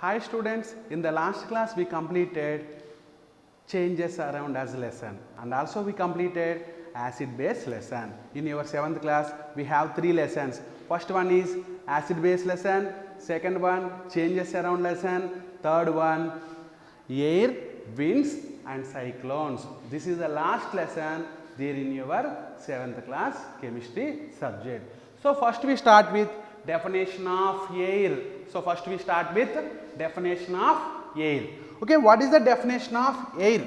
Hi students, in the last class we completed changes around as lesson and also we completed acid base lesson. In your 7th class we have 3 lessons. First one is acid base lesson, second one changes around lesson, third one air, winds and cyclones. This is the last lesson there in your 7th class chemistry subject. So first we start with definition of air. So first we start with definition of air. Okay, what is the definition of air?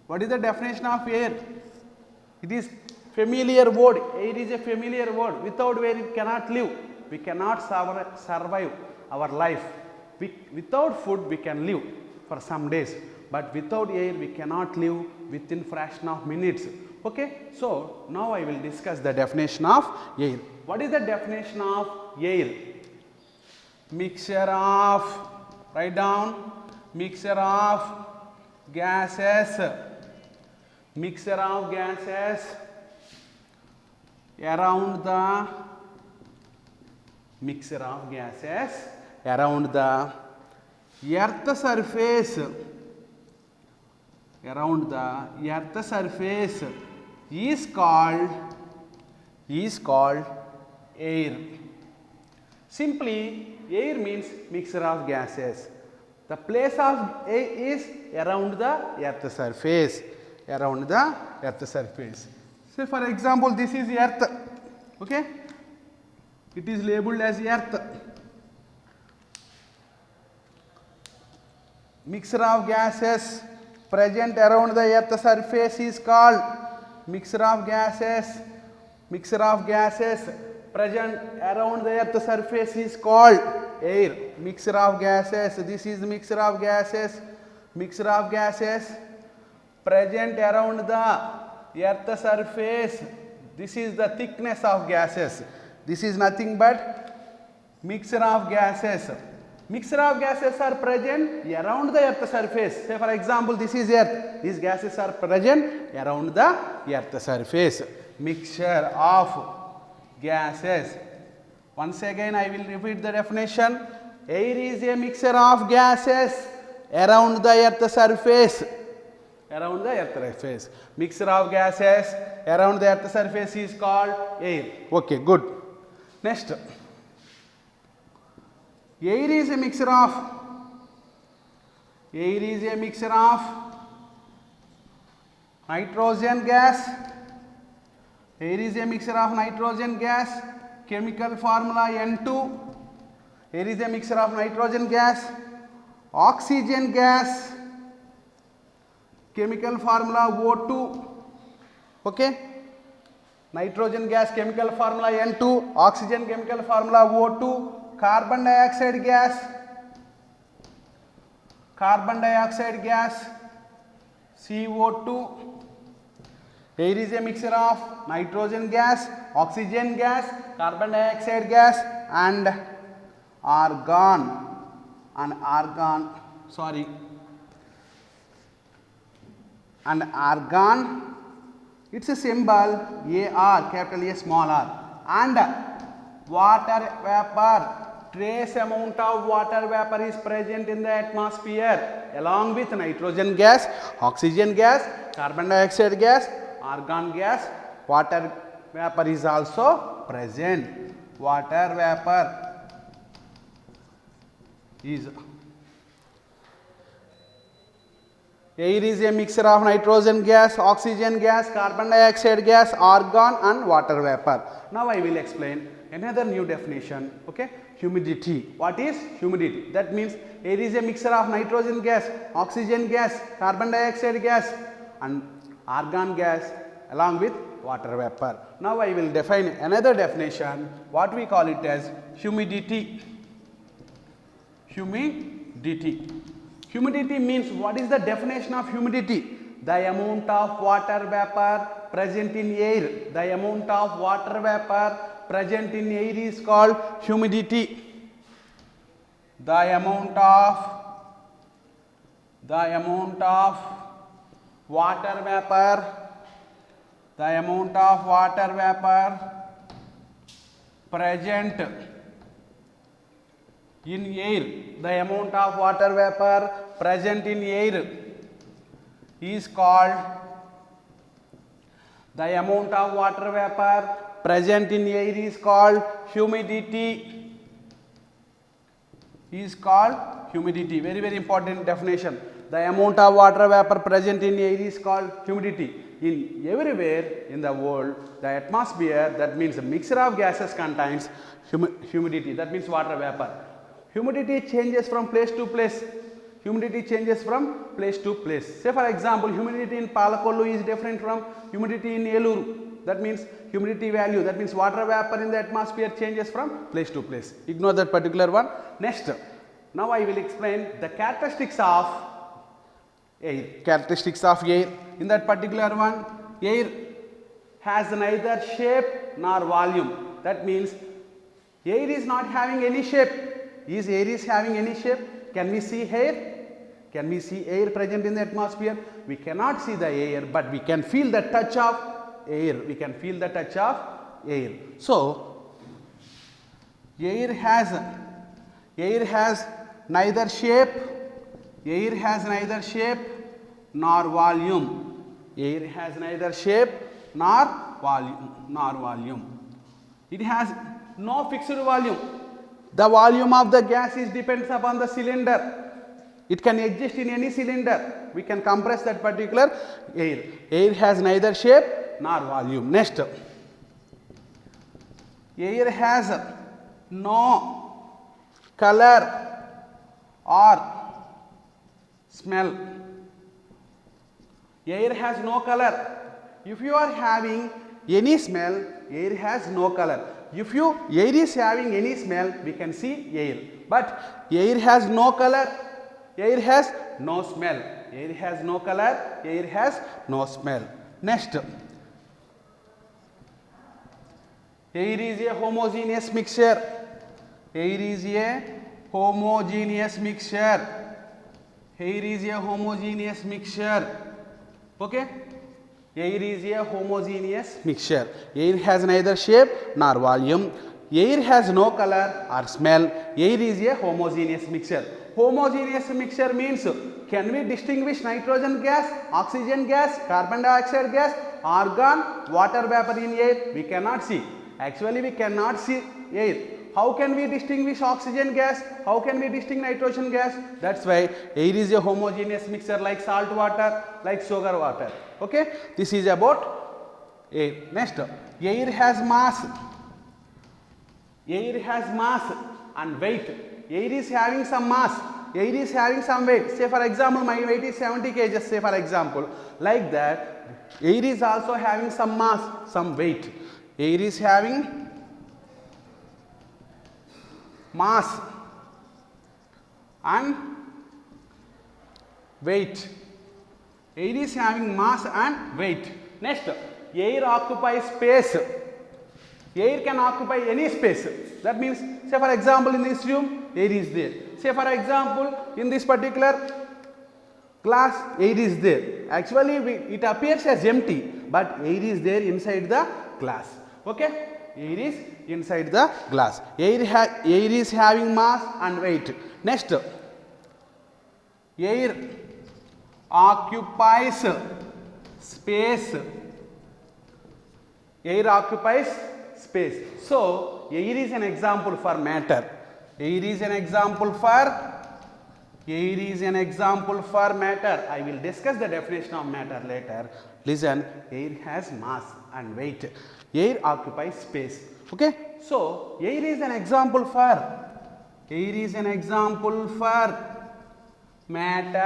What is the definition of air? It is familiar word. Air is a familiar word. Without air it cannot live. We cannot survive our life. Without food we can live for some days, but without air we cannot live within fraction of minutes. Okay, so now I will discuss the definition of air. What is the definition of air? Mixture of, write down, mixture of gases, mixture of gases around the, mixture of gases around the earth surface, around the earth surface is called air. Simply, air means mixture of gases. The place of air is around the earth surface, around the earth surface. Say for example, this is earth, okay? It is labeled as earth. Mixture of gases present around the earth surface is called mixture of gases. Mixture of gases present around the earth surface is called air. Mixture of gases, this is mixture of gases. Mixture of gases present around the earth surface. This is the thickness of gases. This is nothing but mixture of gases. Mixture of gases are present around the earth surface. Say for example, this is earth. These gases are present around the earth surface. Mixture of gases. Once again I will repeat the definition. Air is a mixture of gases around the earth surface. Around the earth surface. Mixture of gases around the earth surface is called air. Okay, good. Next. Air is a mixture of nitrogen gas. Air is a mixture of nitrogen gas. Chemical formula N2. Air is a mixture of nitrogen gas, oxygen gas. Chemical formula O2. Okay. Nitrogen gas chemical formula N2, oxygen chemical formula O2. Carbon dioxide gas, CO2. Air is a mixture of nitrogen gas, oxygen gas, carbon dioxide gas and argon. And argon, it's a symbol AR, capital A, small r. And water vapor. Trace amount of water vapor is present in the atmosphere along with nitrogen gas, oxygen gas, carbon dioxide gas, argon gas. Water vapor is also present. Water vapor is, air is a mixture of nitrogen gas, oxygen gas, carbon dioxide gas, argon and water vapor. Now I will explain another new definition. Okay, humidity. What is humidity? That means air is a mixture of nitrogen gas, oxygen gas, carbon dioxide gas and argon gas along with water vapor. Now I will define another definition. What we call it as humidity. Humidity. Humidity means, what is the definition of humidity? The amount of water vapor present in air. The amount of water vapor present in air is called humidity. The amount of water vapor present in air, the amount of water vapor present in air is called, the amount of water vapor present in air is called humidity, is called humidity. Very, very important definition. The amount of water vapor present in air is called humidity. In everywhere in the world, the atmosphere, that means a mixture of gases, contains humidity, that means water vapor. Humidity changes from place to place. Humidity changes from place to place. Say for example, humidity in Palakollu is different from humidity in Eluru. That means humidity value, that means water vapor in the atmosphere changes from place to place. Ignore that particular one. Next, now I will explain the characteristics of air. Characteristics of air. In that particular one, air has neither shape nor volume. That means air is not having any shape. Is air is having any shape? Can we see air? Can we see air present in the atmosphere? We cannot see the air, but we can feel the touch of air. We can feel the touch of air. So, air has neither shape, air has neither shape nor volume. Air has neither shape nor volume. It has no fixed volume. The volume of the gas is depends upon the cylinder. It can exist in any cylinder. We can compress that particular air. Air has neither shape nor volume. Next, air has no color or smell. Air has no color. If you are having any smell, air has no color. If air is having any smell, we can see air. But air has no color, air has no smell. Air has no color, air has no smell. Next, air is a homogeneous mixture. Air is a homogeneous mixture. Air is a homogeneous mixture. Okay? Air is a homogeneous mixture. Air has neither shape nor volume. Air has no color or smell. Air is a homogeneous mixture. Homogeneous mixture means, can we distinguish nitrogen gas, oxygen gas, carbon dioxide gas, argon, water vapor in air? We cannot see. Actually, we cannot see air. How can we distinguish oxygen gas? How can we distinguish nitrogen gas? That's why air is a homogeneous mixture like salt water, like sugar water. Okay? This is about air. Next, air has mass. Air has mass and weight. Air is having some mass. Air is having some weight. Say for example, my weight is 70 kg. Say for example, like that, air is also having some mass, some weight. Air is having mass and weight. Air is having mass and weight. Next, air occupies space. Air can occupy any space. That means, say for example, in this room, air is there. Say for example, in this particular glass, air is there. Actually, it appears as empty, but air is there inside the glass. Okay? Air is inside the glass. Air is having mass and weight. Next, air occupies space. Air occupies space. So, air is an example for matter. Air is an example for matter. I will discuss the definition of matter later. Listen, air has mass and weight. Air occupies space. Okay? So, air is an example for matter. Air is an example for matter.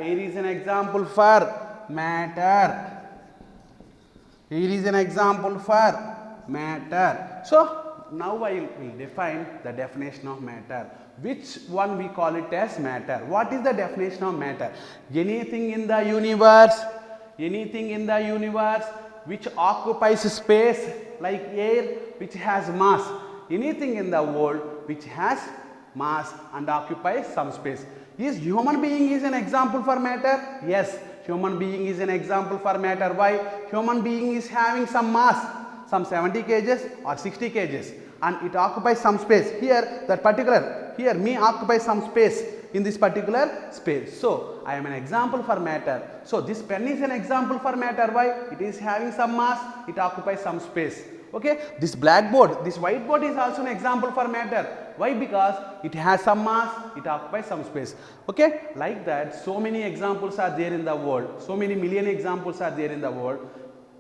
Air is an example for matter. So, now I will define the definition of matter. Which one we call it as matter? What is the definition of matter? Anything in the universe which occupies space like air, which has mass. Anything in the world which has mass and occupies some space. Is human being is an example for matter? Yes, human being is an example for matter. Why? Human being is having some mass, some 70 kgs or 60 kgs, and it occupies some space. Here, that particular Here me occupies some space in this particular space. So I am an example for matter. So this pen is an example for matter. Why? It is having some mass, it occupies some space. Okay, this blackboard, this whiteboard is also an example for matter. Why? Because it has some mass, it occupies some space. Okay, like that so many examples are there in the world, so many million examples are there in the world.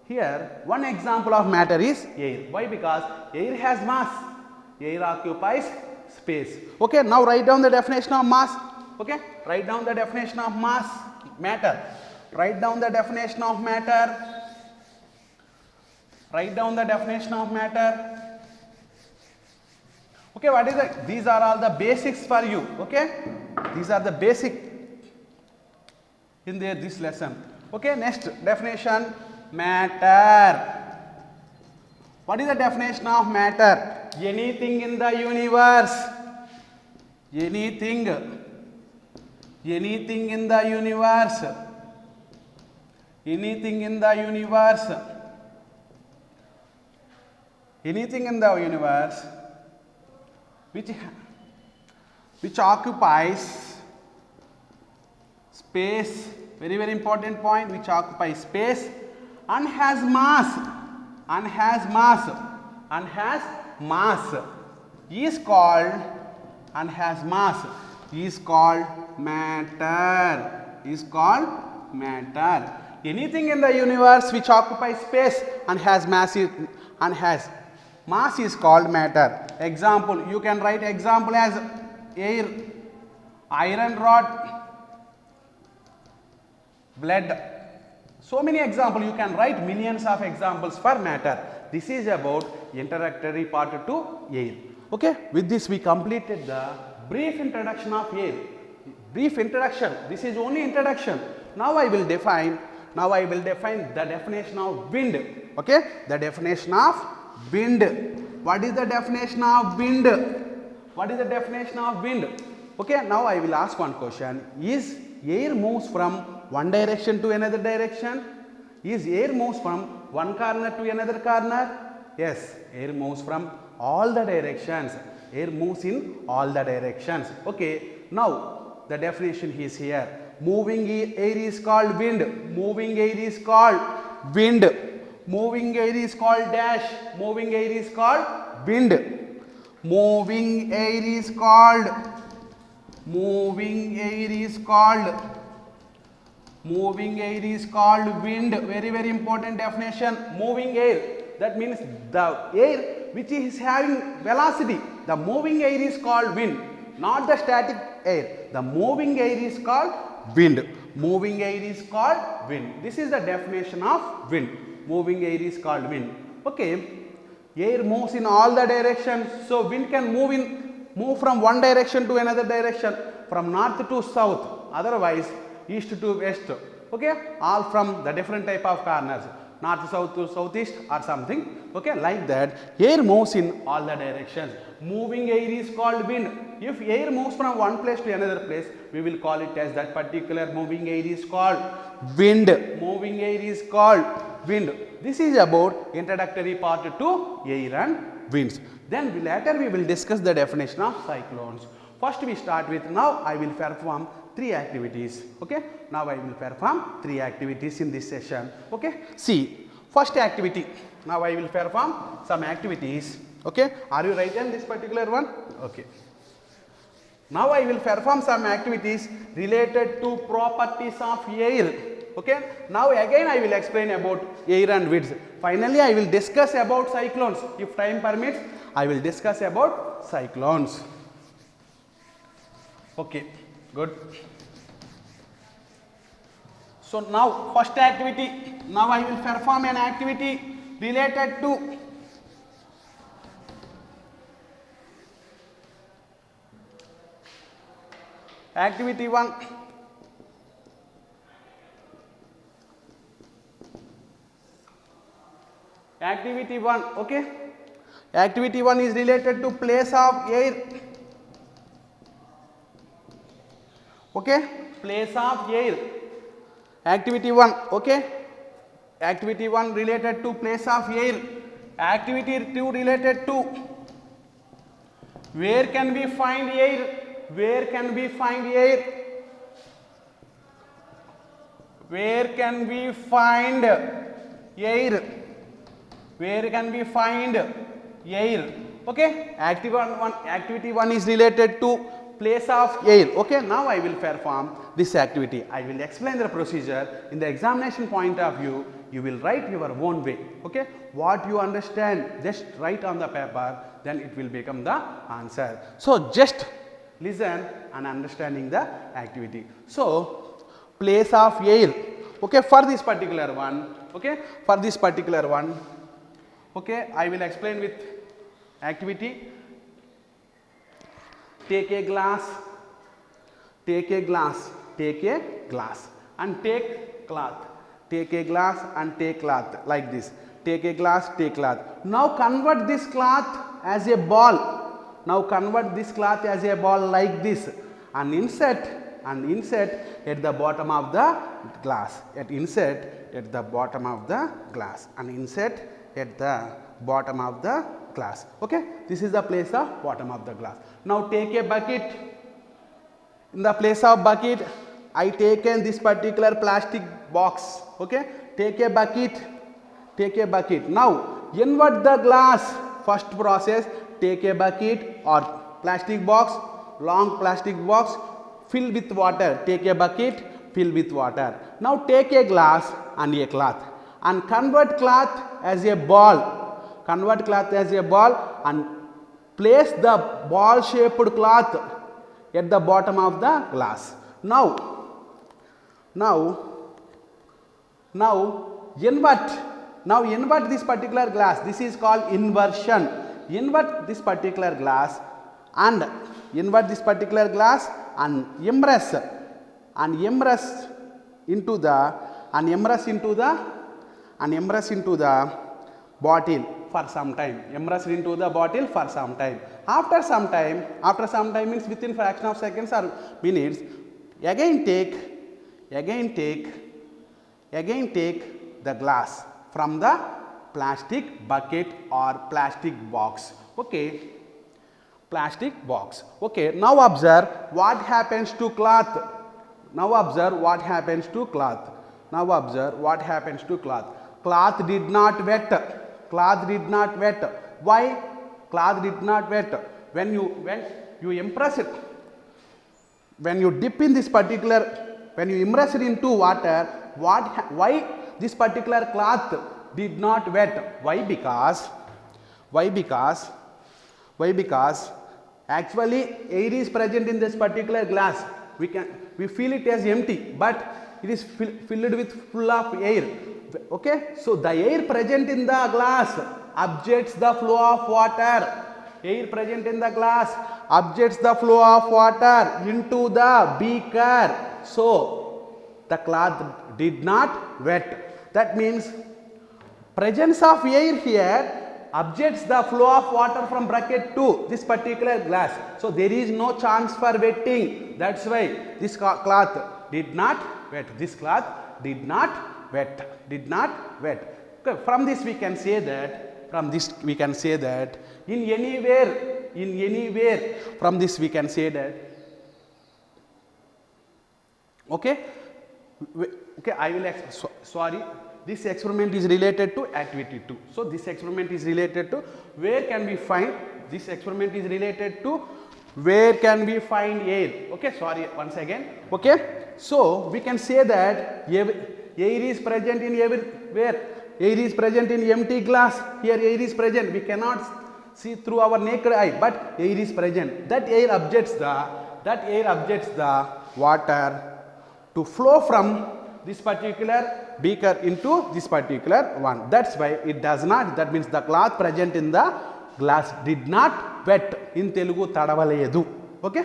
Here one example of matter is air. Why? Because air has mass, air occupies space. Okay, now write down the definition of mass. Okay, write down the definition of mass, matter. Write down the definition of matter. Write down the definition of matter. Okay, what is it? These are all the basics for you. Okay, these are the basic in this lesson. Okay, next definition, matter. What is the definition of matter? Anything in the universe. Anything in the universe. Anything in the universe. Anything in the universe which occupies space, very important point, which occupies space and has mass, is called, and has mass is called matter, Anything in the universe which occupies space and has mass is called matter. Example, you can write example as air, iron rod, blood. So many examples, you can write millions of examples for matter. This is about introductory part to air. Okay, with this we completed the brief introduction of air. Brief introduction, this is only introduction. Now I will define the definition of wind. Okay, the definition of wind. What is the definition of wind? What is the definition of wind? Okay, now I will ask one question. Is air moves from one direction to another direction? Is air moves from one corner to another corner? Yes, air moves from all the directions. Air moves in all the directions. Okay, now the definition is here. Moving air is called wind. Moving air is called wind. Moving air is called dash. Moving air is called wind. Moving air is called. Moving air is called. Moving air is called wind. Very important definition. Moving air. That means the air which is having velocity. The moving air is called wind. Not the static air. The moving air is called wind. Moving air is called wind. This is the definition of wind. Moving air is called wind. Okay, air moves in all the directions. So wind can move from one direction to another direction, from north to south, otherwise east to west. Okay, all from the different type of corners, north, south to southeast or something. Okay, like that air moves in all the directions. Moving air is called wind. If air moves from one place to another place, we will call it as that particular moving air is called wind. Moving air is called wind. This is about introductory part to air and winds. Then later we will discuss the definition of cyclones. First we start with, now I will perform 3 activities. Okay, now I will perform 3 activities in this session. Okay, see, first activity, now I will perform some activities. Okay, are you right in this particular one? Okay. Now I will perform some activities related to properties of air. Okay, now again I will explain about air and winds. Finally I will discuss about cyclones. If time permits, I will discuss about cyclones. Okay, good. So now first activity, now I will perform an activity related to activity 1. Activity 1, okay. Activity 1 is related to place of air. Okay, place of air. Activity 1, okay. Activity 1 related to place of air. Activity 2 related to Where can we find air? Where can we find air? Where can we find air? Where can we find air? Okay, activity 1 is related to place of air. Okay, now I will perform this activity. I will explain the procedure. In the examination point of view, you will write your own way. Okay, what you understand, just write on the paper, then it will become the answer. So just listen and understanding the activity. So place of air. Okay, for this particular one, okay, for this particular one, okay, I will explain with activity. Take a glass, take a glass, take a glass and take cloth. Take a glass and take cloth like this. Take a glass, take cloth. Now convert this cloth as a ball. Now convert this cloth as a ball like this and insert at the bottom of the glass. Insert at the bottom of the glass and insert at the bottom of the glass. Okay, this is the place of bottom of the glass. Now take a bucket. In the place of bucket, I taken this particular plastic box. Okay, take a bucket, take a bucket. Now invert the glass. First process, take a bucket or plastic box, long plastic box, fill with water. Take a bucket, fill with water. Now take a glass and a cloth and convert cloth as a ball. Convert cloth as a ball and place the ball shaped cloth at the bottom of the glass. Now invert. Now invert this particular glass. This is called inversion. Invert this particular glass and invert this particular glass and immerse into the bottle for some time. Immerse into the bottle for some time. After some time means within fraction of seconds or minutes, again take the glass from the plastic bucket or plastic box. Okay, plastic box. Okay, now observe what happens to cloth. Now observe what happens to cloth. Now observe what happens to cloth. Cloth did not wet. Cloth did not wet. Why? Cloth did not wet. When you impress it, when you dip in this particular, when you immerse it into water, why this particular cloth did not wet? Why? Because actually air is present in this particular glass. We feel it as empty, but it is filled with full of air. Okay, so the air present in the glass objects the flow of water. Air present in the glass objects the flow of water into the beaker. So the cloth did not wet. That means presence of air here objects the flow of water from bucket to this particular glass. So there is no chance for wetting. That's why this cloth did not wet. This cloth did not wet. Did not wet. Okay, from this we can say that. In anywhere. From this we can say that. Okay. Okay, I will. Sorry. This experiment is related to activity 2. So this experiment is related to where can we find. This experiment is related to where can we find air. Okay. Sorry. Once again. Okay. So we can say that air is present in everywhere. Air is present in empty glass. Here air is present. We cannot see through our naked eye, but air is present. That air objects the water to flow from this particular beaker into this particular one. That's why it does not. That means the cloth present in the glass did not wet. In Telugu tadavaledu. Okay,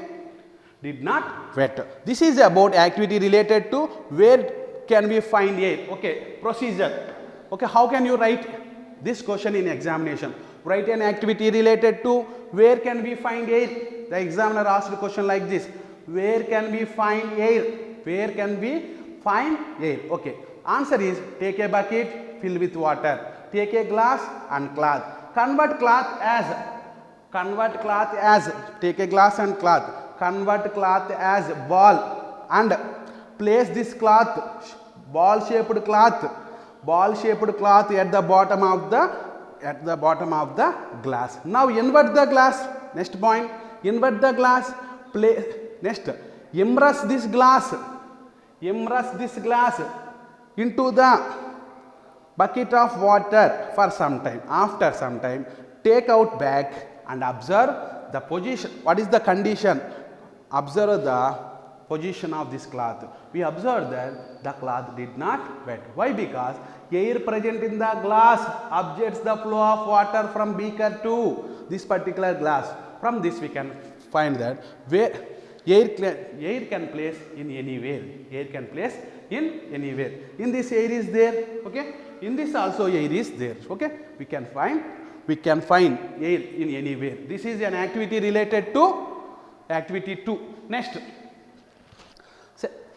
did not wet. This is about activity related to where can we find air. Okay, procedure. Okay, how can you write this question in examination? Write an activity related to where can we find air. The examiner asked a question like this: where can we find air? Where can we find air? Okay, answer is take a bucket, fill with water, take a glass and cloth. Convert cloth as convert cloth as, take a glass and cloth, convert cloth as ball and place this cloth, ball shaped cloth at the bottom of the glass. Now invert the glass. Next point, invert the glass. Next, immerse this glass into the bucket of water for some time. After some time, take out bag and observe the position. What is the condition? Observe the position of this cloth. We observe that the cloth did not wet. Why? Because air present in the glass objects the flow of water from beaker to this particular glass. From this we can find that where air can place in anywhere. Air can place in anywhere. In this air is there. Okay. In this also air is there. Okay. We can find air in anywhere. This is an activity related to activity 2.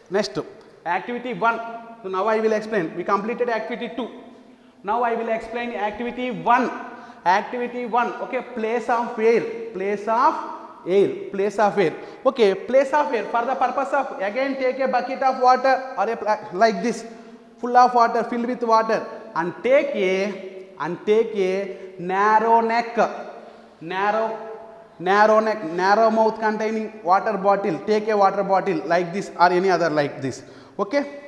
Next, activity 1. So now I will explain. We completed activity 2. Now I will explain activity 1. Activity 1. Okay, place of air. Okay, place of air. For the purpose of, again take a bucket of water or like this, full of water, filled with water, and take a narrow mouth containing water bottle. Take a water bottle like this or any other like this. Okay.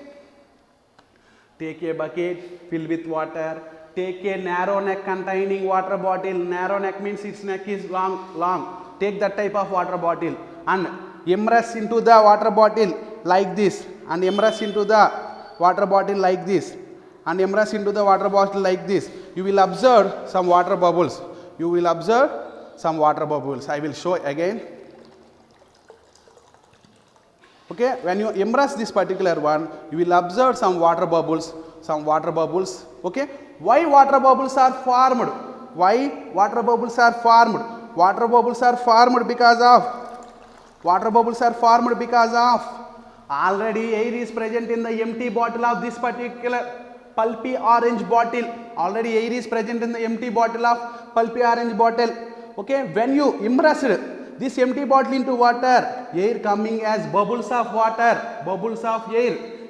Take a bucket filled with water. Take a narrow neck containing water bottle. Narrow neck means its neck is long. Take that type of water bottle and immerse into the water bottle like this, and immerse into the water bottle like this, and immerse into the water bottle like this. You will observe some water bubbles. I will show again. Okay, when you immerse this particular one, you will observe some water bubbles. Okay, why water bubbles are formed? Water bubbles are formed because of already air is present in the empty bottle of this particular pulpy orange bottle. Already air is present in the empty bottle of pulpy orange bottle. Okay, when you immerse this empty bottle into water, air coming as bubbles of water,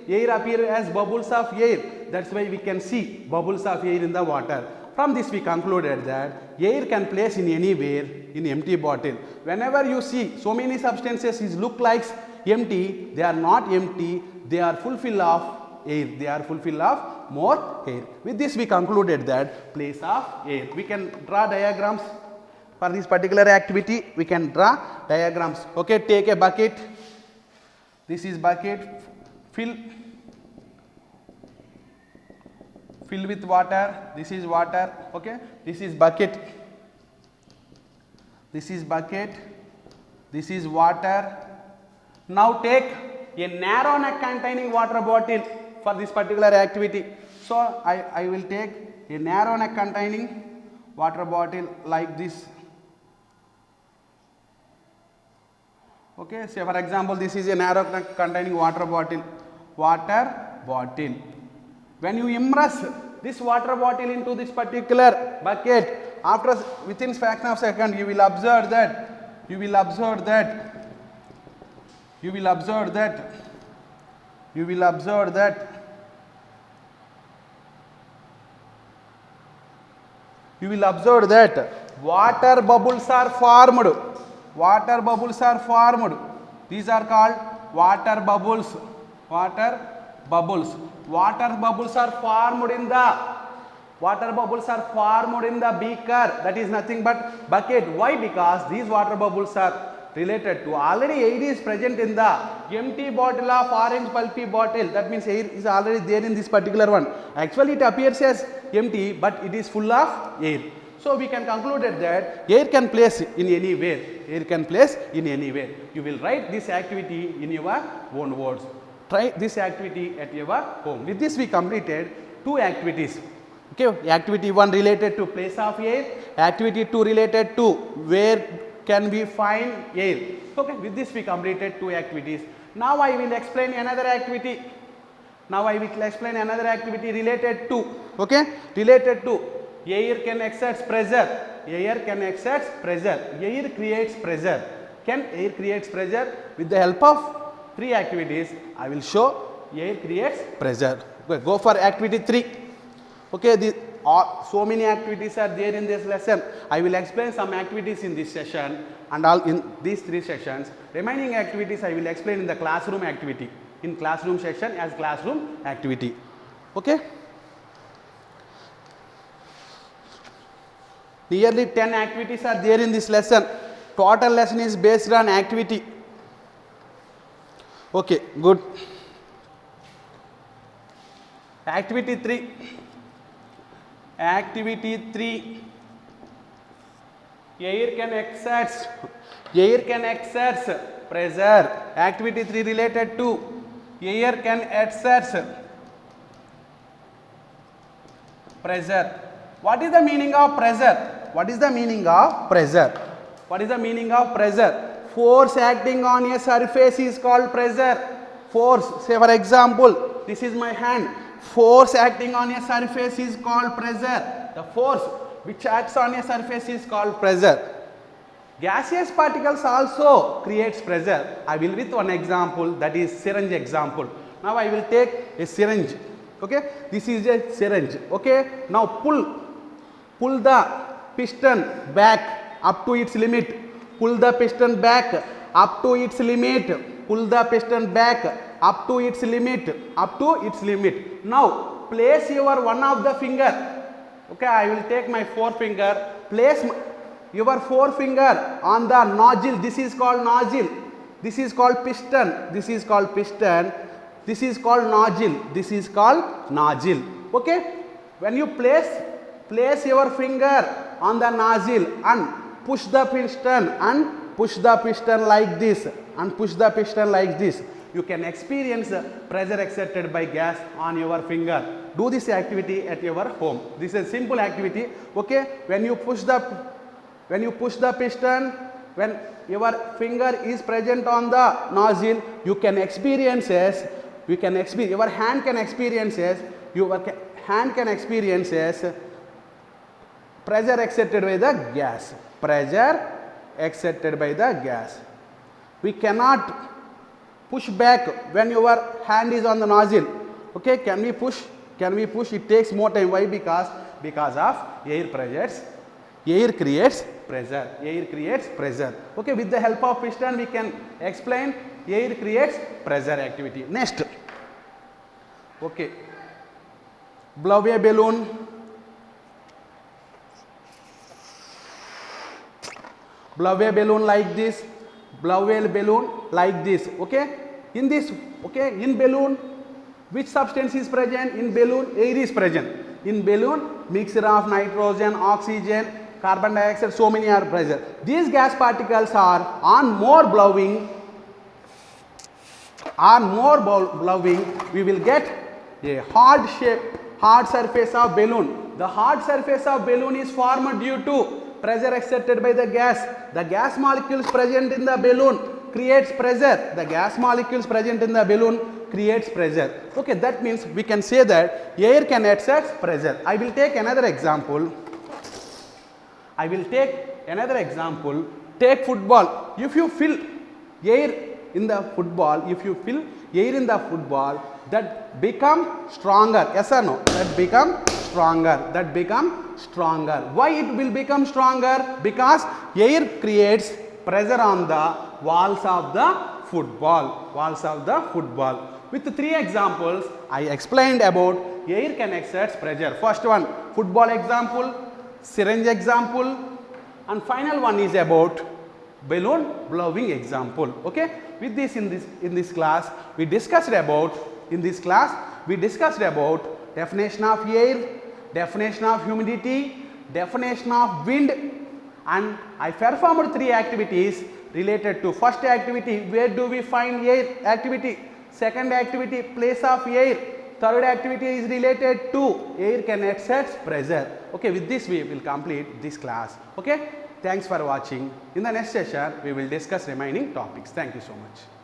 air appear as bubbles of air. That's why we can see bubbles of air in the water. From this we concluded that air can place in anywhere in empty bottle. Whenever you see so many substances is look like empty, they are not empty, they are fulfill of air, they are fulfill of more air. With this we concluded that place of air. We can draw diagrams for this particular activity. We can draw diagrams. Okay, take a bucket. This is bucket filled with water. This is water. Okay, this is bucket. This is water. Now take a narrow neck containing water bottle for this particular activity. So I will take a narrow neck containing water bottle like this. Okay, say for example this is a narrow neck containing water bottle. When you immerse this water bottle into this particular bucket, after within fraction of second you will observe that water bubbles are formed. These are called water bubbles. Water bubbles are formed in the beaker, that is nothing but bucket. Why? Because these water bubbles are related to already air is present in the empty bottle of orange pulpy bottle. That means air is already there in this particular one. Actually it appears as empty, but it is full of air. So we can conclude that air can place in anywhere. You will write this activity in your own words. Try this activity at your home. With this we completed 2 activities. Okay, activity 1 related to place of air, activity 2 related to where can we find air. Okay, with this we completed 2 activities. Now I will explain another activity. related to, air can exert pressure air can exert pressure. Air creates pressure. Can air creates pressure? With the help of 3 activities, I will show air creates pressure. Okay, go for activity 3. Okay, so many activities are there in this lesson. I will explain some activities in this session and all in these 3 sessions. Remaining activities I will explain in the classroom activity. In classroom session as classroom activity. Okay. Nearly 10 activities are there in this lesson. Total lesson is based on activity. Okay, good. Activity 3. Activity 3. Air can exert pressure. Activity 3 related to air can exert pressure. What is the meaning of pressure? What is the meaning of pressure? What is the meaning of pressure? Force acting on a surface is called pressure. Force, say for example, this is my hand. Force acting on a surface is called pressure. The force which acts on a surface is called pressure. Gaseous particles also creates pressure. I will with one example, that is syringe example. Now I will take a syringe. Okay, this is a syringe. Okay, now pull the piston back up to its limit. Pull the piston back up to its limit. Pull the piston back up to its limit. Up to its limit. Now place your one of the finger. Okay, I will take my forefinger. Place your forefinger on the nozzle. This is called nozzle. This is called piston. This is called piston. This is called nozzle. This is called nozzle. Okay, when you place your finger on the nozzle and push the piston like this and push the piston like this, you can experience pressure exerted by gas on your finger. Do this activity at your home. This is a simple activity. Okay, when you push the piston, when your finger is present on the nozzle, your hand can experience pressure exerted by the gas. Pressure exerted by the gas. We cannot push back when your hand is on the nozzle. Okay, can we push? It takes more time. Why? Because of air pressures. Air creates pressure. Air creates pressure. Okay, with the help of piston we can explain air creates pressure activity. Next. Okay, blow a balloon. Blow a balloon like this. Blow a balloon like this. Okay, in this, okay, in balloon, which substance is present? In balloon, air is present. In balloon, mixture of nitrogen, oxygen, carbon dioxide, so many are present. These gas particles are on more blowing, we will get a hard surface of balloon. The hard surface of balloon is formed due to pressure exerted by the gas. The gas molecules present in the balloon creates pressure. The gas molecules present in the balloon creates pressure. Okay, that means we can say that air can exert pressure. I will take another example. Take football. If you fill air in the football, that become stronger. Yes or no? That become stronger. Why it will become stronger? Because air creates pressure on the walls of the football. With 3 examples, I explained about air can exert pressure. First one, football example, syringe example, and final one is about balloon blowing example. Okay, with this in this class we discussed about definition of air, definition of humidity, definition of wind, and I performed 3 activities related to first activity, where do we find air activity, second activity, place of air, third activity is related to air can exert pressure. Okay, with this we will complete this class. Okay, thanks for watching. In the next session we will discuss remaining topics. Thank you so much.